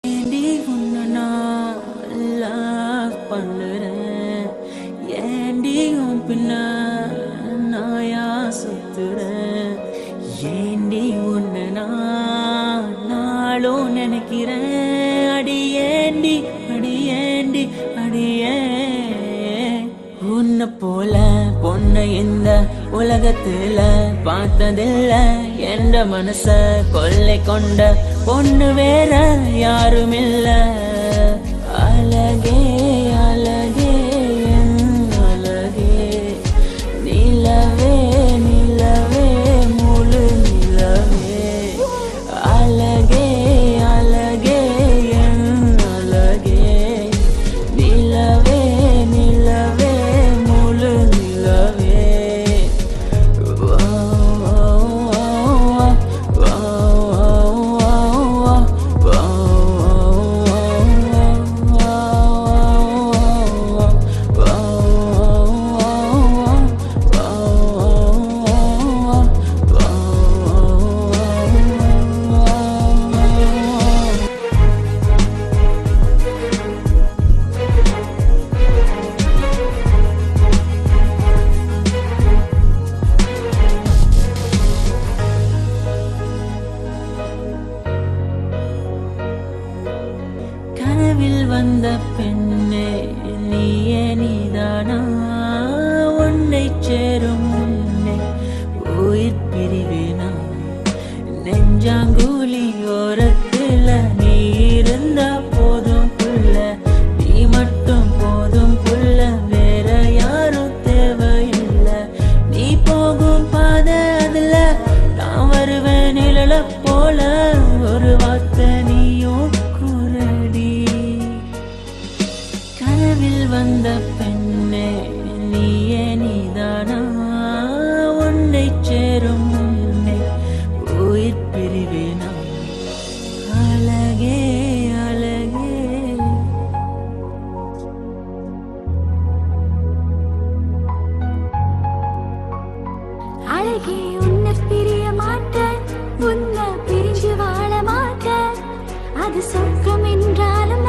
ஏண்டி உன்னை நான் love பண்ணுறேன், ஏண்டி உன் பின்ன நாயா சுத்துறேன், ஏண்டி உன்னை நான் நாளும் நினைக்கிறேன், அடியேண்டி அடியேண்டி அடியே. உன்னை போல பொண்ணை இந்த உலகத்துல பார்த்ததில்ல, என்ற மனச கொள்ளை கொண்ட பொண்ணு வேற யாரும் இல்ல. அழகே அழகே என் அழகே, நிலவே நிலவே முழு நிலவே, அழகே அழகே என் அழகே, நிலவே நிலவே முழு நிலவே. கனவில் வந்த பெண்ணே நீயே நீதானா, உன்னை சேரும் முன்னே உயிர் பிரிவேனா, நெஞ்சாங்குழி ஓரத்துல நீ இருந்தா போதும் புள்ள, நீ மட்டும் போதும் புள்ள, வேற யாரும் தேவையில்லை. நீ போகும் பாதை அதுல நான் வருவேன் நிழல போல, ஒரு வார்த்தை நீயும் கனவில் வந்த பெண்ணே நீயே நீதானா, உன்னை சேரும் முன்னே உயிர் பிரிவேனா, அழகே அழகே. அழகே உன்னை பிரிய மாட்டேன், உன்னை பிரிஞ்சு வாழ மாட்டேன், அது சொர்க்கம் என்றாலும்